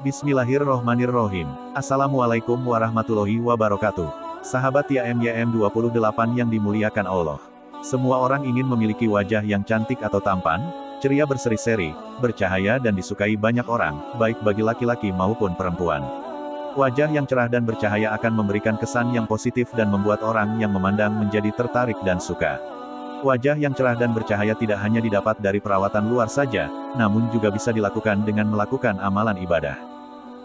Bismillahirrohmanirrohim. Assalamualaikum warahmatullahi wabarakatuh. Sahabat YM 28 yang dimuliakan Allah. Semua orang ingin memiliki wajah yang cantik atau tampan, ceria berseri-seri, bercahaya dan disukai banyak orang, baik bagi laki-laki maupun perempuan. Wajah yang cerah dan bercahaya akan memberikan kesan yang positif dan membuat orang yang memandang menjadi tertarik dan suka. Wajah yang cerah dan bercahaya tidak hanya didapat dari perawatan luar saja, namun juga bisa dilakukan dengan melakukan amalan ibadah.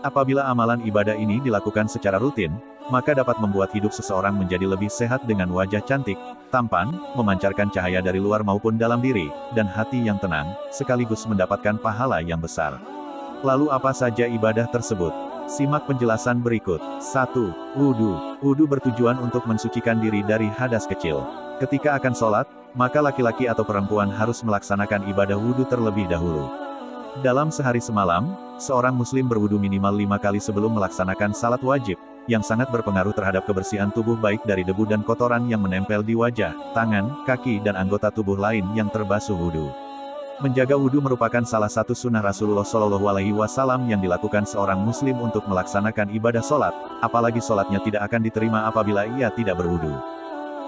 Apabila amalan ibadah ini dilakukan secara rutin, maka dapat membuat hidup seseorang menjadi lebih sehat dengan wajah cantik, tampan, memancarkan cahaya dari luar maupun dalam diri, dan hati yang tenang, sekaligus mendapatkan pahala yang besar. Lalu apa saja ibadah tersebut? Simak penjelasan berikut. 1. Wudhu. Wudhu bertujuan untuk mensucikan diri dari hadas kecil. Ketika akan sholat, maka laki-laki atau perempuan harus melaksanakan ibadah wudhu terlebih dahulu. Dalam sehari semalam, seorang muslim berwudhu minimal 5 kali sebelum melaksanakan salat wajib, yang sangat berpengaruh terhadap kebersihan tubuh baik dari debu dan kotoran yang menempel di wajah, tangan, kaki dan anggota tubuh lain yang terbasuh wudhu. Menjaga wudhu merupakan salah satu sunnah Rasulullah SAW yang dilakukan seorang muslim untuk melaksanakan ibadah sholat, apalagi sholatnya tidak akan diterima apabila ia tidak berwudhu.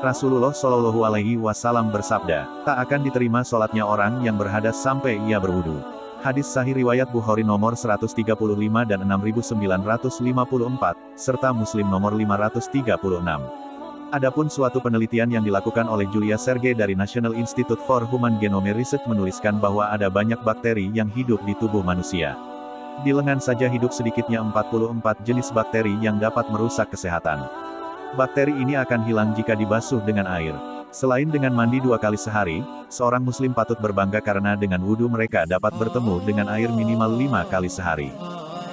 Rasulullah SAW bersabda, tak akan diterima sholatnya orang yang berhadas sampai ia berwudhu. Hadis sahih riwayat Bukhari nomor 135 dan 6954, serta Muslim nomor 536. Adapun suatu penelitian yang dilakukan oleh Julia Sergey dari National Institute for Human Genome Research menuliskan bahwa ada banyak bakteri yang hidup di tubuh manusia. Di lengan saja hidup sedikitnya 44 jenis bakteri yang dapat merusak kesehatan. Bakteri ini akan hilang jika dibasuh dengan air. Selain dengan mandi 2 kali sehari, seorang muslim patut berbangga karena dengan wudhu mereka dapat bertemu dengan air minimal 5 kali sehari.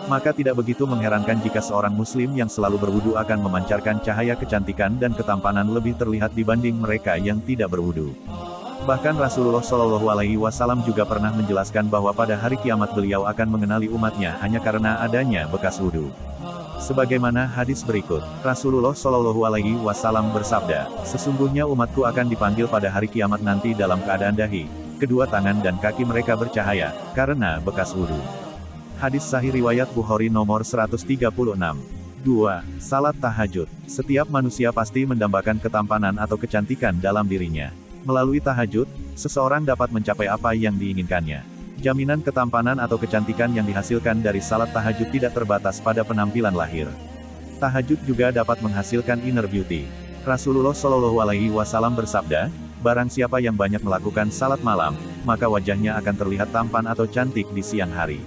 Maka tidak begitu mengherankan jika seorang muslim yang selalu berwudhu akan memancarkan cahaya kecantikan dan ketampanan lebih terlihat dibanding mereka yang tidak berwudhu. Bahkan Rasulullah SAW juga pernah menjelaskan bahwa pada hari kiamat beliau akan mengenali umatnya hanya karena adanya bekas wudhu. Sebagaimana hadis berikut, Rasulullah SAW bersabda, sesungguhnya umatku akan dipanggil pada hari kiamat nanti dalam keadaan dahi, kedua tangan dan kaki mereka bercahaya, karena bekas wudhu. Hadis sahih riwayat Bukhari nomor 136. 2. Salat tahajud. Setiap manusia pasti mendambakan ketampanan atau kecantikan dalam dirinya. Melalui tahajud, seseorang dapat mencapai apa yang diinginkannya. Jaminan ketampanan atau kecantikan yang dihasilkan dari salat tahajud tidak terbatas pada penampilan lahir. Tahajud juga dapat menghasilkan inner beauty. Rasulullah SAW bersabda, barang siapa yang banyak melakukan salat malam, maka wajahnya akan terlihat tampan atau cantik di siang hari.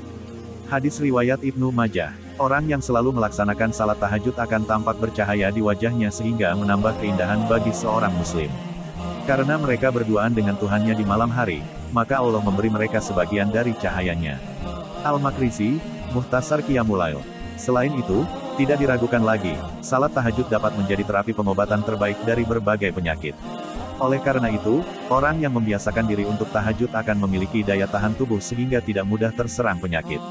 Hadis riwayat Ibnu Majah. Orang yang selalu melaksanakan salat tahajud akan tampak bercahaya di wajahnya sehingga menambah keindahan bagi seorang muslim. Karena mereka berduaan dengan Tuhannya di malam hari, maka Allah memberi mereka sebagian dari cahayanya. Al-Makrisi, Muhtasar Qiyamul Lail. Selain itu, tidak diragukan lagi, salat tahajud dapat menjadi terapi pengobatan terbaik dari berbagai penyakit. Oleh karena itu, orang yang membiasakan diri untuk tahajud akan memiliki daya tahan tubuh sehingga tidak mudah terserang penyakit.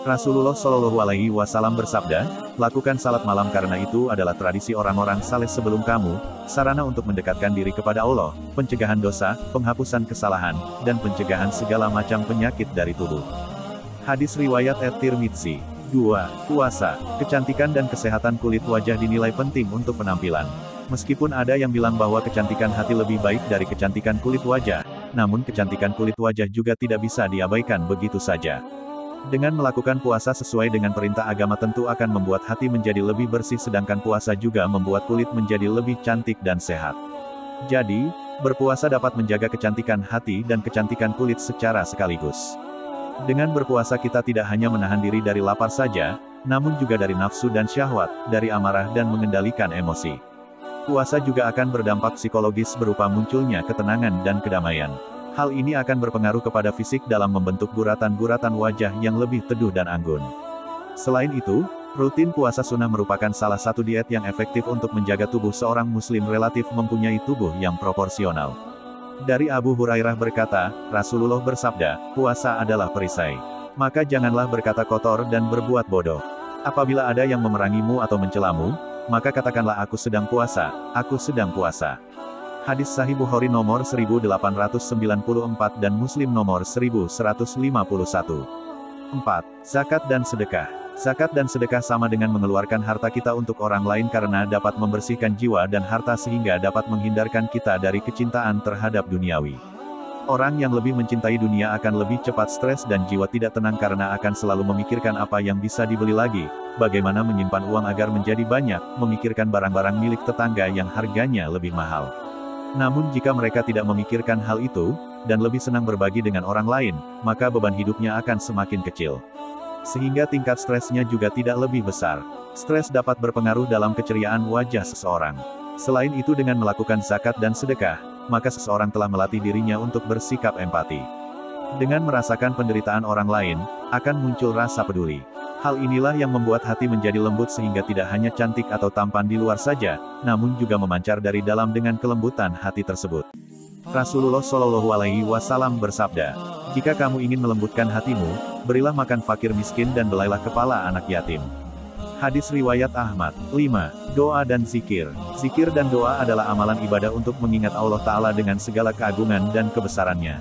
Rasulullah SAW bersabda, lakukan salat malam karena itu adalah tradisi orang-orang saleh sebelum kamu, sarana untuk mendekatkan diri kepada Allah, pencegahan dosa, penghapusan kesalahan, dan pencegahan segala macam penyakit dari tubuh. Hadis riwayat At-Tirmidzi. 2. Puasa. Kecantikan dan kesehatan kulit wajah dinilai penting untuk penampilan. Meskipun ada yang bilang bahwa kecantikan hati lebih baik dari kecantikan kulit wajah, namun kecantikan kulit wajah juga tidak bisa diabaikan begitu saja. Dengan melakukan puasa sesuai dengan perintah agama tentu akan membuat hati menjadi lebih bersih sedangkan puasa juga membuat kulit menjadi lebih cantik dan sehat. Jadi, berpuasa dapat menjaga kecantikan hati dan kecantikan kulit secara sekaligus. Dengan berpuasa kita tidak hanya menahan diri dari lapar saja, namun juga dari nafsu dan syahwat, dari amarah dan mengendalikan emosi. Puasa juga akan berdampak psikologis berupa munculnya ketenangan dan kedamaian. Hal ini akan berpengaruh kepada fisik dalam membentuk guratan-guratan wajah yang lebih teduh dan anggun. Selain itu, rutin puasa sunnah merupakan salah satu diet yang efektif untuk menjaga tubuh seorang muslim relatif mempunyai tubuh yang proporsional. Dari Abu Hurairah berkata, Rasulullah bersabda, puasa adalah perisai. Maka janganlah berkata kotor dan berbuat bodoh. Apabila ada yang memerangimu atau mencelamu, maka katakanlah aku sedang puasa, aku sedang puasa. Hadis sahih Bukhari nomor 1894 dan Muslim nomor 1151. 4. Zakat dan sedekah. Zakat dan sedekah sama dengan mengeluarkan harta kita untuk orang lain karena dapat membersihkan jiwa dan harta sehingga dapat menghindarkan kita dari kecintaan terhadap duniawi. Orang yang lebih mencintai dunia akan lebih cepat stres dan jiwa tidak tenang karena akan selalu memikirkan apa yang bisa dibeli lagi, bagaimana menyimpan uang agar menjadi banyak, memikirkan barang-barang milik tetangga yang harganya lebih mahal. Namun jika mereka tidak memikirkan hal itu, dan lebih senang berbagi dengan orang lain, maka beban hidupnya akan semakin kecil. Sehingga tingkat stresnya juga tidak lebih besar. Stres dapat berpengaruh dalam keceriaan wajah seseorang. Selain itu dengan melakukan zakat dan sedekah, maka seseorang telah melatih dirinya untuk bersikap empati. Dengan merasakan penderitaan orang lain, akan muncul rasa peduli. Hal inilah yang membuat hati menjadi lembut sehingga tidak hanya cantik atau tampan di luar saja, namun juga memancar dari dalam dengan kelembutan hati tersebut. Rasulullah Shallallahu Alaihi Wasallam bersabda, "Jika kamu ingin melembutkan hatimu, berilah makan fakir miskin dan belailah kepala anak yatim." Hadis riwayat Ahmad. 5. Doa dan zikir. Zikir dan doa adalah amalan ibadah untuk mengingat Allah Ta'ala dengan segala keagungan dan kebesarannya.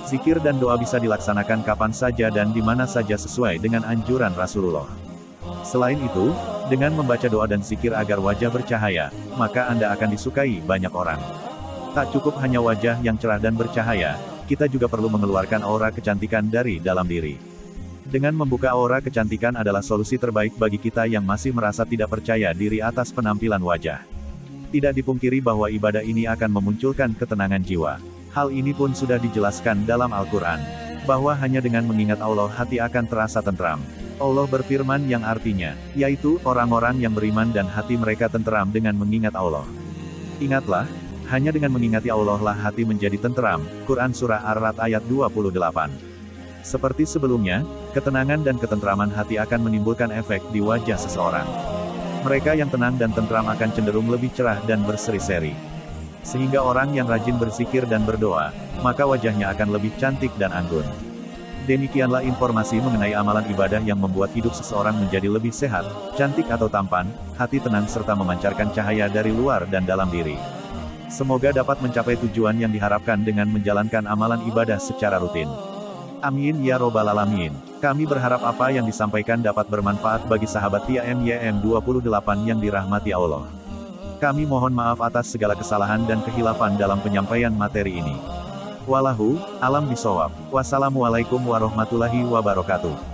Zikir dan doa bisa dilaksanakan kapan saja dan di mana saja sesuai dengan anjuran Rasulullah. Selain itu, dengan membaca doa dan zikir agar wajah bercahaya, maka Anda akan disukai banyak orang. Tak cukup hanya wajah yang cerah dan bercahaya, kita juga perlu mengeluarkan aura kecantikan dari dalam diri. Dengan membuka aura kecantikan adalah solusi terbaik bagi kita yang masih merasa tidak percaya diri atas penampilan wajah. Tidak dipungkiri bahwa ibadah ini akan memunculkan ketenangan jiwa. Hal ini pun sudah dijelaskan dalam Al-Quran, bahwa hanya dengan mengingat Allah hati akan terasa tentram. Allah berfirman yang artinya, yaitu, orang-orang yang beriman dan hati mereka tentram dengan mengingat Allah. Ingatlah, hanya dengan mengingati Allah lah hati menjadi tenteram. Quran Surah Ar-Ra'd ayat 28. Seperti sebelumnya, ketenangan dan ketentraman hati akan menimbulkan efek di wajah seseorang. Mereka yang tenang dan tentram akan cenderung lebih cerah dan berseri-seri. Sehingga orang yang rajin berzikir dan berdoa, maka wajahnya akan lebih cantik dan anggun. Demikianlah informasi mengenai amalan ibadah yang membuat hidup seseorang menjadi lebih sehat, cantik atau tampan, hati tenang serta memancarkan cahaya dari luar dan dalam diri. Semoga dapat mencapai tujuan yang diharapkan dengan menjalankan amalan ibadah secara rutin. Amin ya robbal alamin. Kami berharap apa yang disampaikan dapat bermanfaat bagi sahabat Tia MYM28 yang dirahmati Allah. Kami mohon maaf atas segala kesalahan dan kehilafan dalam penyampaian materi ini. Wallahu a'lam bishawab. Wassalamualaikum warahmatullahi wabarakatuh.